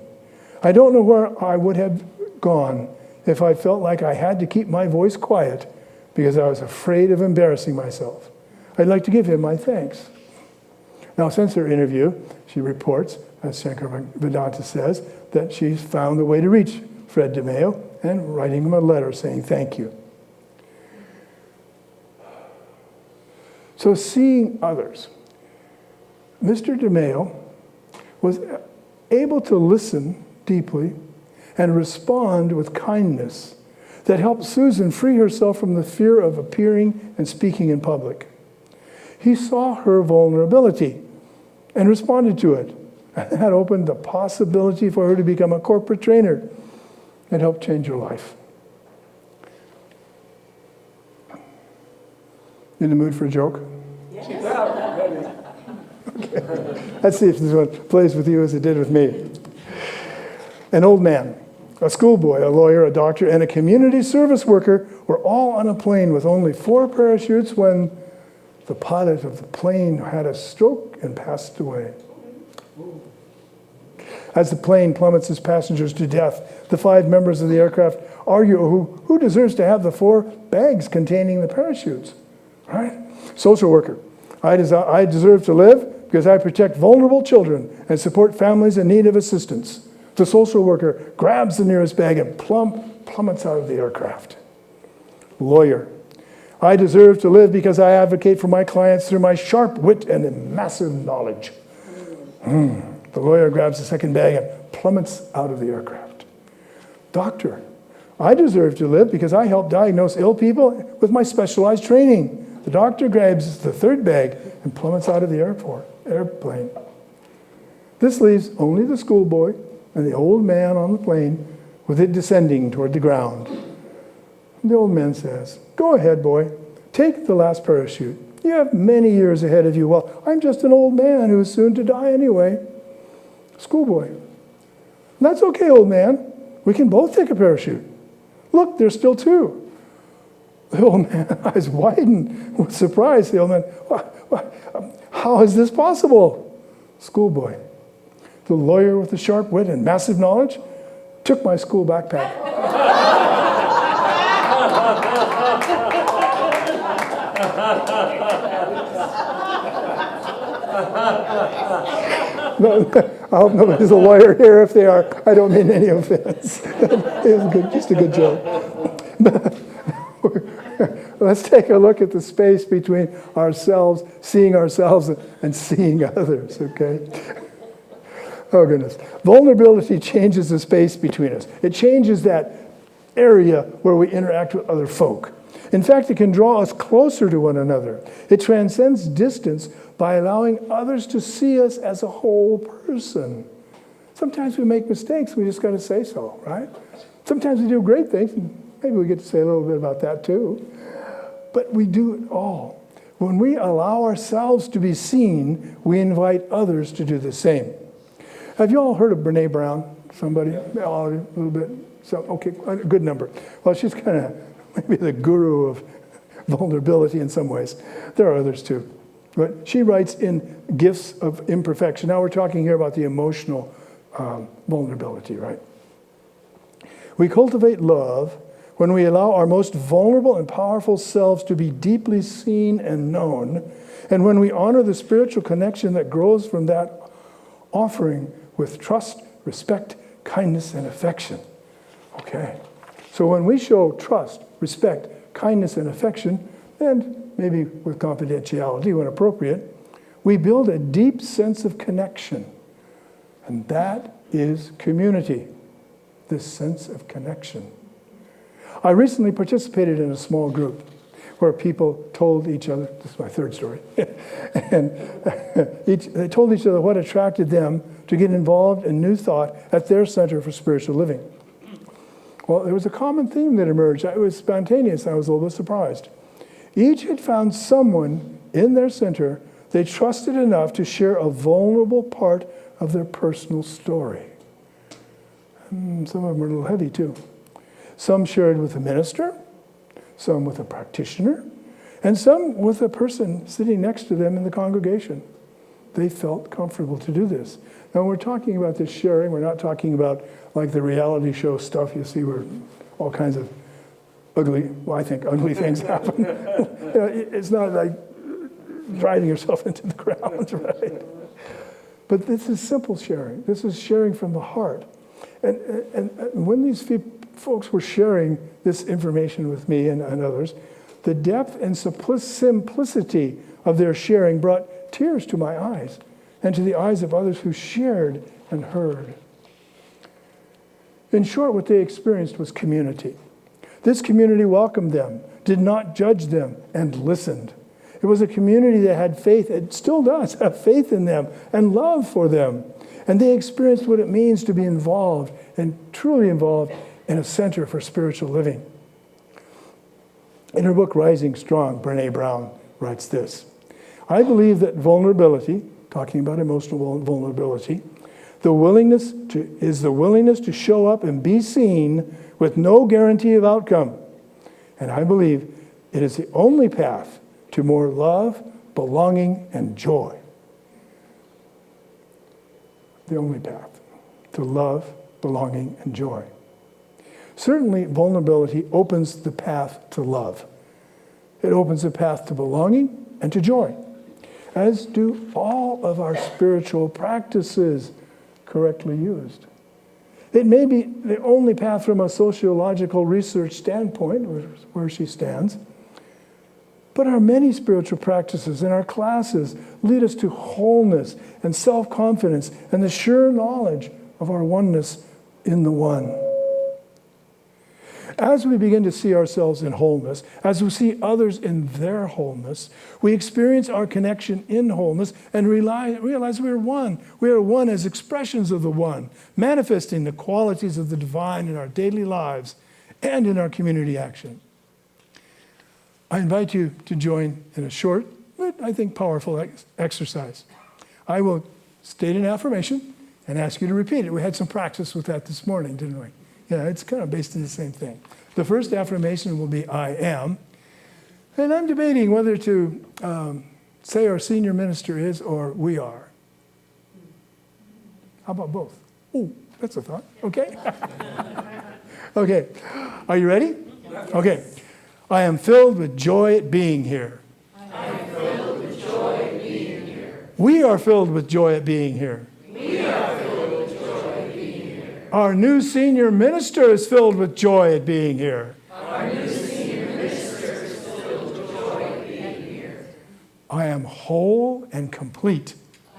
I don't know where I would have gone if I felt like I had to keep my voice quiet because I was afraid of embarrassing myself. I'd like to give him my thanks." Now, since her interview, she reports, as Shankar Vedanta says, that she's found a way to reach Fred DeMeo and writing him a letter saying thank you. So seeing others, Mr. DeMeo was able to listen deeply and respond with kindness that helped Susan free herself from the fear of appearing and speaking in public. He saw her vulnerability and responded to it. And that opened the possibility for her to become a corporate trainer and help change her life. In the mood for a joke? Yes. Okay. Let's see if this one plays with you as it did with me. An old man a schoolboy, a lawyer, a doctor, and a community service worker were all on a plane with only 4 parachutes when the pilot of the plane had a stroke and passed away. As the plane plummets its passengers to death, the 5 members of the aircraft argue who deserves to have the 4 bags containing the parachutes, right? Social worker, I deserve to live because I protect vulnerable children and support families in need of assistance. The social worker grabs the nearest bag and plummets out of the aircraft. Lawyer, I deserve to live because I advocate for my clients through my sharp wit and massive knowledge. The lawyer grabs the second bag and plummets out of the aircraft. Doctor, I deserve to live because I help diagnose ill people with my specialized training. The doctor grabs the third bag and plummets out of the airplane. This leaves only the schoolboy and the old man on the plane with it descending toward the ground. The old man says, "Go ahead, boy. Take the last parachute. You have many years ahead of you. Well, I'm just an old man who is soon to die anyway." Schoolboy, "That's okay, old man. We can both take a parachute. Look, there's still 2. The old man's eyes widen with surprise. The old man, "How is this possible?" Schoolboy, "The lawyer with the sharp wit and massive knowledge took my school backpack." No, I hope nobody's a lawyer here. If they are, I don't mean any offense. It was good, just a good joke. Let's take a look at the space between ourselves, and seeing others, okay? Oh, goodness. Vulnerability changes the space between us. It changes that area where we interact with other folk. In fact, it can draw us closer to one another. It transcends distance by allowing others to see us as a whole person. Sometimes we make mistakes, we just got to say so, right? Sometimes we do great things, and maybe we get to say a little bit about that too. But we do it all. When we allow ourselves to be seen, we invite others to do the same. Have you all heard of Brené Brown? Somebody? A little bit? So, okay, a good number. Well, she's kind of maybe the guru of vulnerability in some ways. There are others too. But she writes in Gifts of Imperfection. Now we're talking here about the emotional vulnerability, right? We cultivate love when we allow our most vulnerable and powerful selves to be deeply seen and known, and when we honor the spiritual connection that grows from that offering with trust, respect, kindness, and affection. Okay. So when we show trust, respect, kindness, and affection, and maybe with confidentiality when appropriate, we build a deep sense of connection. And that is community, this sense of connection. I recently participated in a small group where people told each other, this is my third story, and they told each other what attracted them to get involved in New Thought at their Center for Spiritual Living. Well, there was a common theme that emerged. It was spontaneous, and I was a little bit surprised. Each had found someone in their center they trusted enough to share a vulnerable part of their personal story. Some of them were a little heavy, too. Some shared with a minister, some with a practitioner, and some with a person sitting next to them in the congregation. They felt comfortable to do this. Now, when we're talking about this sharing, we're not talking about like the reality show stuff you see where all kinds of ugly things happen. It's not like driving yourself into the ground, right? But this is simple sharing. This is sharing from the heart. And when these folks were sharing this information with me and others, the depth and simplicity of their sharing brought tears to my eyes and to the eyes of others who shared and heard. In short, what they experienced was community. This community welcomed them, did not judge them, and listened. It was a community that had faith, it still does have faith in them and love for them. And they experienced what it means to be involved and truly involved in a center for spiritual living. In her book, Rising Strong, Brené Brown writes this: I believe that vulnerability, talking about emotional vulnerability, The willingness to show up and be seen with no guarantee of outcome. And I believe it is the only path to more love, belonging, and joy. The only path to love, belonging, and joy. Certainly, vulnerability opens the path to love. It opens the path to belonging and to joy, as do all of our spiritual practices correctly used. It may be the only path from a sociological research standpoint, where she stands, but our many spiritual practices in our classes lead us to wholeness and self-confidence and the sure knowledge of our oneness in the One. As we begin to see ourselves in wholeness, as we see others in their wholeness, we experience our connection in wholeness and realize we are one. We are one as expressions of the One, manifesting the qualities of the divine in our daily lives and in our community action. I invite you to join in a short, but I think powerful exercise. I will state an affirmation and ask you to repeat it. We had some practice with that this morning, didn't we? Yeah, it's kind of based on the same thing. The first affirmation will be, I am. And I'm debating whether to say our senior minister is or we are. How about both? Oh, that's a thought. Okay. Okay. Are you ready? Okay. I am filled with joy at being here. I am filled with joy at being here. We are filled with joy at being here. We are filled with joy at being here. Our new senior minister is filled with joy at being here. Our new senior minister is filled with joy at being here. I am whole and complete.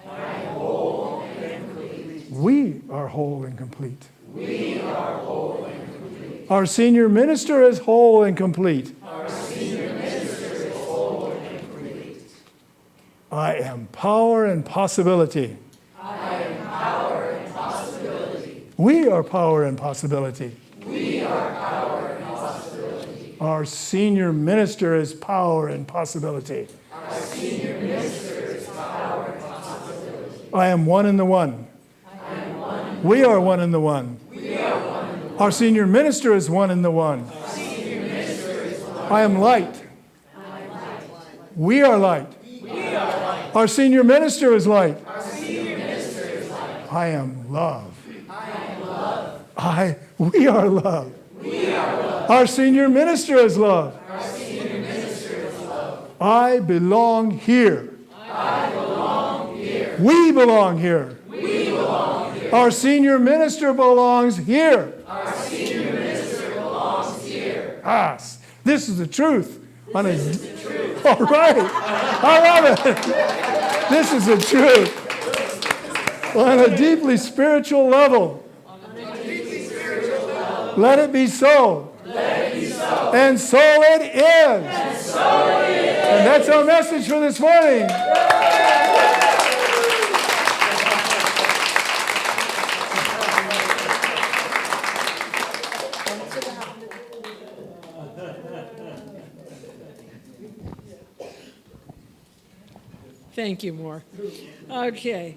I am whole and complete. We are whole and complete. We are whole and complete. Our senior minister is whole and complete. Our senior minister is whole and complete. I am power and possibility. I am power and possibility. We are power and possibility. We are power and possibility. Our senior minister is power and possibility. Our senior minister is power and possibility. I am one in the One. I am one. We are one in the One. We are one in the one. Our senior minister is one in the One. Our senior minister is one. I am light. I am light. We are light. We are light. Our senior minister is light. Our senior minister is light. I am love. I am love. We are love. We are love. Our senior minister is love. Our senior minister is love. I belong here. I belong here. We belong here. We belong here. Our senior minister belongs here. Our senior minister belongs here. This is the truth. This is the truth. All right. I love it. This is the truth. On a deeply spiritual level. Let it be so. Let it be so. And so it is. And so it is. And that's our message for this morning. Thank you, Maur. Okay.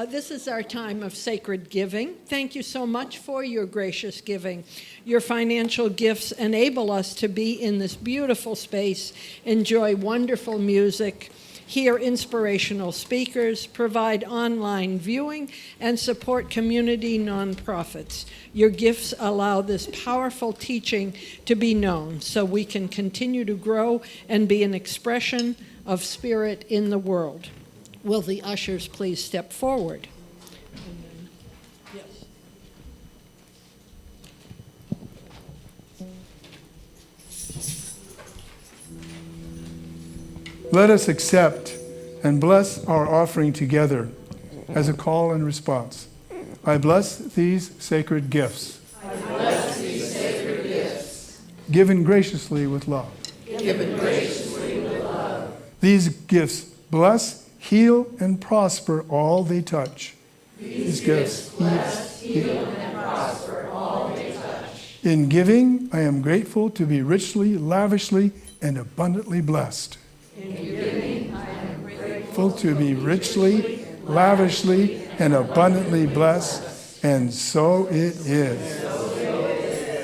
This is our time of sacred giving. Thank you so much for your gracious giving. Your financial gifts enable us to be in this beautiful space, enjoy wonderful music, hear inspirational speakers, provide online viewing, and support community nonprofits. Your gifts allow this powerful teaching to be known so we can continue to grow and be an expression of spirit in the world. Will the ushers please step forward? Yes. Let us accept and bless our offering together as a call and response. I bless these sacred gifts. I bless these sacred gifts. Given graciously with love. Given graciously with love. These gifts bless, heal, and prosper all they touch. These gifts bless, heal, and prosper all they touch. In giving, I am grateful to be richly, lavishly, and abundantly blessed. In giving, I am Grateful to be richly, lavishly, and abundantly blessed, and so it is.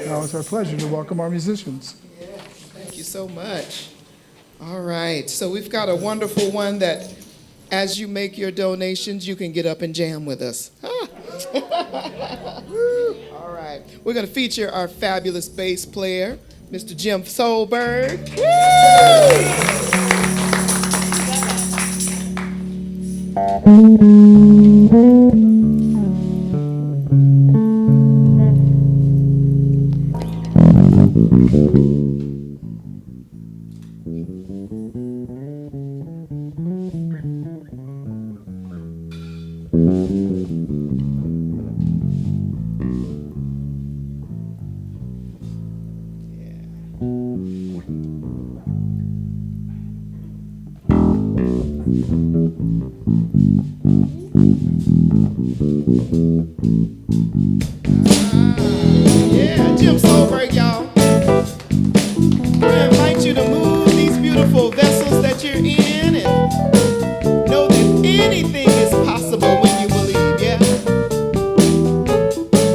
Now it's our pleasure to welcome our musicians. Thank you so much. All right, so we've got a wonderful one that as you make your donations, you can get up and jam with us. All right, we're going to feature our fabulous bass player, Mr. Jim Solberg. Yeah, Jim Solberg, y'all. I invite you to move these beautiful vessels that you're in and know that anything is possible when you believe, yeah?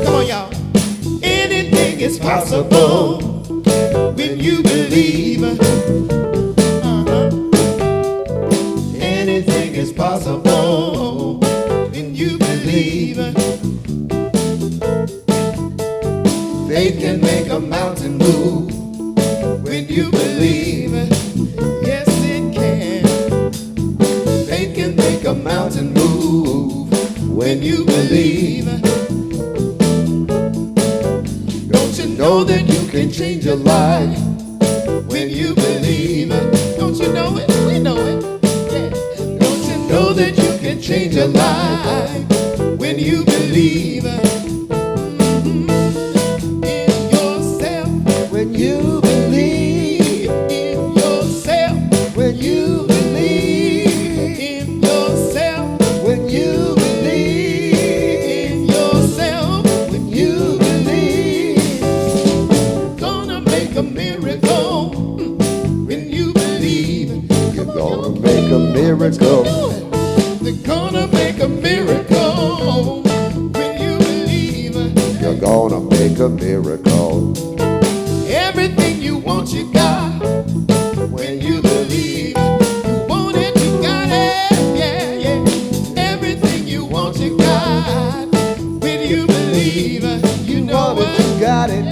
Come on, y'all. Anything is possible when you believe. Anything is possible when you believe. Faith can make a mountain move when you believe. Yes, it can. Faith can make a mountain move when you believe. Don't you know that you can change your life when you believe? Don't you know it? We know it. Yeah. Don't you know that you can change your life when you believe? When you believe in yourself, when you believe in yourself, when you believe in yourself, when you believe, gonna make a miracle. When you believe, you're gonna make a miracle. They're gonna make a miracle. When you believe, you're gonna make a miracle. Everything you want, you got. When you believe, you want it, you got it. Yeah, yeah. Everything you want, you got. When you believe, you know it, you got it.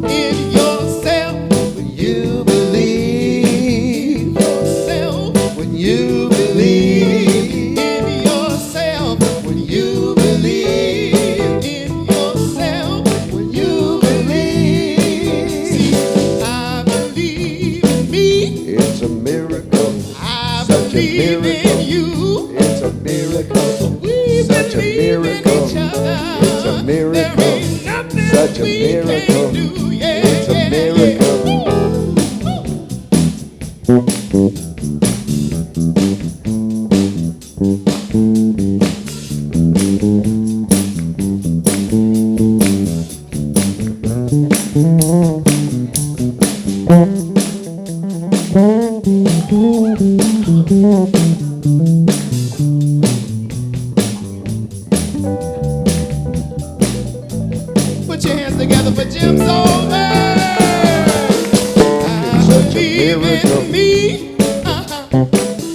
In yourself, when you believe. Yourself, when you believe. In yourself, when you believe. In yourself, when you believe. It's a miracle. I believe in you. It's a miracle. We such a miracle. It's a miracle. Such a miracle. It's a miracle. Put your hands together for Jim Solberg. I believe in me.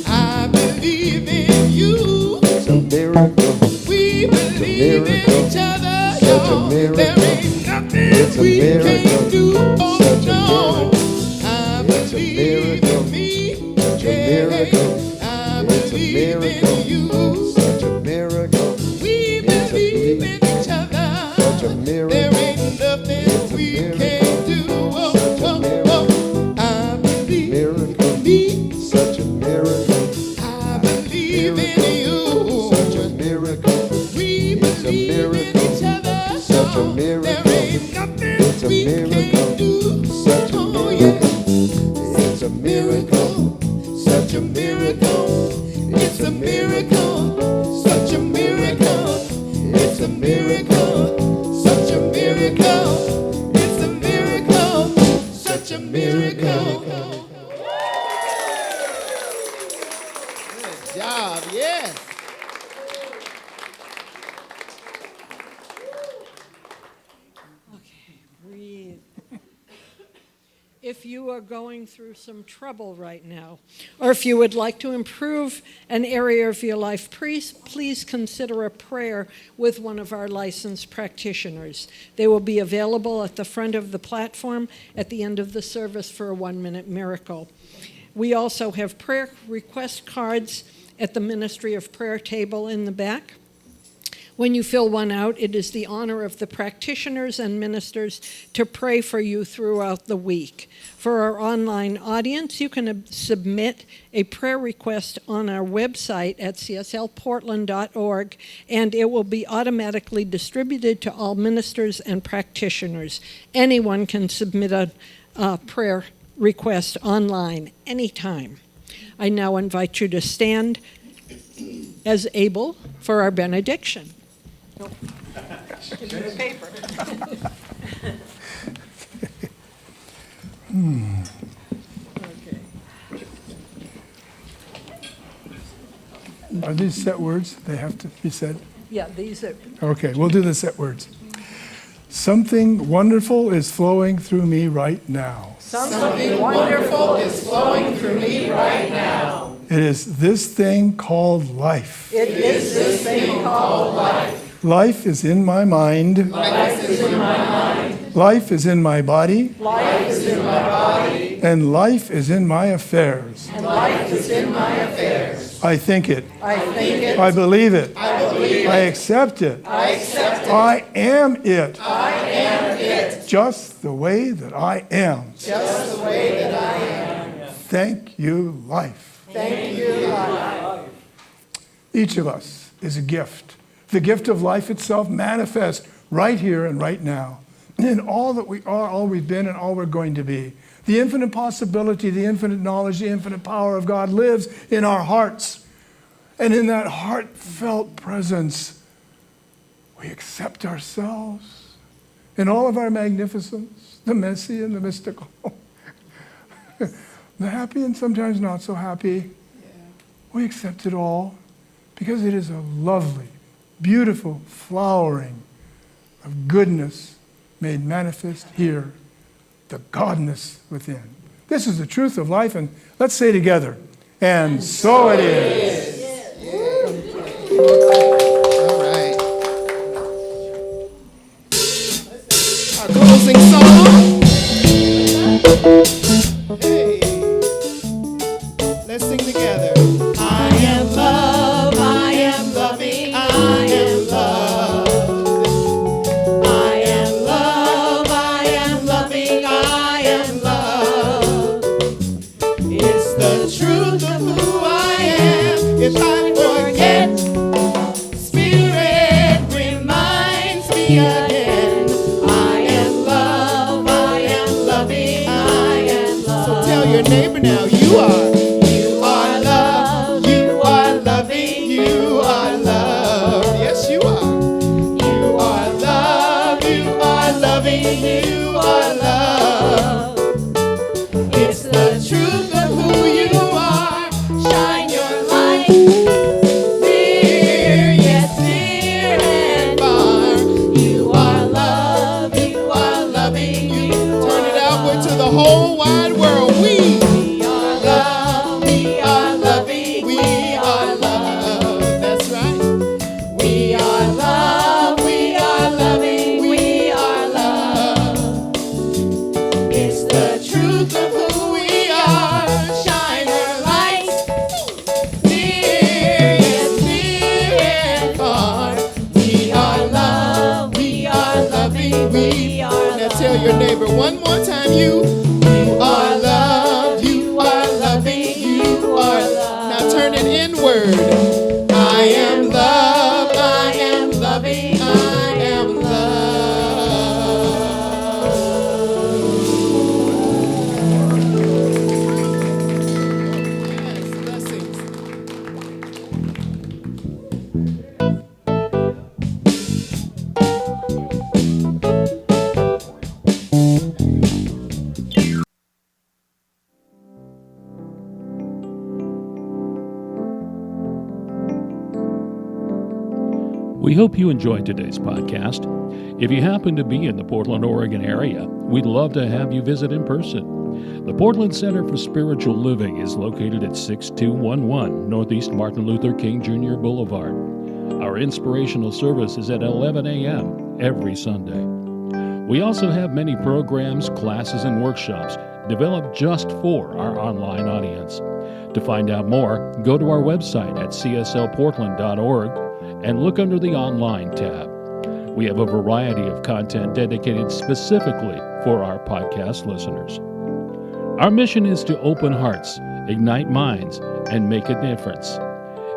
I believe in you. It's a miracle. We believe in each other. Such a miracle. There ain't nothing we can't do. Oh no. I believe in me. Such a miracle. I believe in you. Such a miracle. We believe in each other. Such a miracle. There ain't nothing we can't do. Oh, oh, oh. I believe in me. Such a miracle. I believe in you. Such a miracle. We believe in each other. Such a miracle. There ain't nothing we can't do. Such a miracle. It's a miracle. Such a miracle. It's a miracle. Such a miracle. It's a miracle. Such a miracle. It's a miracle. if you are going through some trouble right now, or if you would like to improve an area of your life, please consider a prayer with one of our licensed practitioners. They will be available at the front of the platform at the end of the service for a 1-minute miracle. We also have prayer request cards at the Ministry of Prayer table in the back. When you fill one out, it is the honor of the practitioners and ministers to pray for you throughout the week. For our online audience, you can submit a prayer request on our website at cslportland.org, and it will be automatically distributed to all ministers and practitioners. Anyone can submit a prayer request online anytime. I now invite you to stand as able for our benediction. Give me the paper. Okay. Are these set words? They have to be said? Yeah, these are. Okay, we'll do the set words. Something wonderful is flowing through me right now. Something wonderful is flowing through me right now. It is this thing called life. It is this thing called life. Life is in my mind. Life is in my mind. Life is in my body. Life is in my body. And life is in my affairs. And life is in my affairs. I think it. I think it. I believe it. I believe I it. accept it. I accept it. I am it. I am it. Just the way that I am. Just the way that I am. Thank you, life. Thank you, life. Each of us is a gift. The gift of life itself manifests right here and right now. In all that we are, all we've been, and all we're going to be. The infinite possibility, the infinite knowledge, the infinite power of God lives in our hearts. And in that heartfelt presence, we accept ourselves in all of our magnificence, the messy and the mystical, the happy and sometimes not so happy. We accept it all because it is a lovely, beautiful flowering of goodness made manifest here, the godness within. This is the truth of life, and let's say together, and so it is. All right. Our closing song. Hey. Let's sing together. I am love, I am loving, I am love. I am love, I am loving, I am love. It's the truth of who I am. If I forget, Spirit reminds me again. I am love, I am loving, I am love. So tell your neighbor now, you are. You are love, you are loving, you are love. Yes, you are. You are love, you are loving, you are love. It's the truth of who you are. Shine your light, near, yes, near and far. You are love, you are loving, you turn it outward to the whole wide world. We are love, we are loving, we are love. That's right. We are love, we are loving, we are love. It's the truth of who we are. Shine your light, near, yes, near and far. We are love, we are loving, we are love. Now tell your neighbor one more time, you are love, you are loving, you are love. Now turn it inward. I am love, I am loving, I am love. Yes, blessings. We hope you enjoyed today's podcast. If you happen to be in the Portland, Oregon area, we'd love to have you visit in person. The Portland Center for Spiritual Living is located at 6211 Northeast Martin Luther King Jr. Boulevard. Our inspirational service is at 11 a.m. every Sunday. We also have many programs, classes, and workshops developed just for our online audience. To find out more, go to our website at cslportland.org and look under the Online tab. We have a variety of content dedicated specifically for our podcast listeners. Our mission is to open hearts, ignite minds, and make a difference.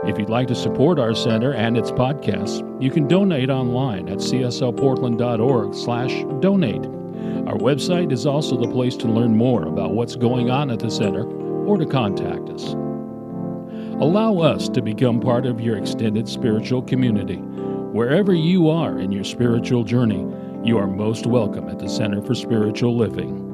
If you'd like to support our center and its podcasts, you can donate online at cslportland.org/donate. Our website is also the place to learn more about what's going on at the center or to contact us. Allow us to become part of your extended spiritual community. Wherever you are in your spiritual journey, you are most welcome at the Center for Spiritual Living.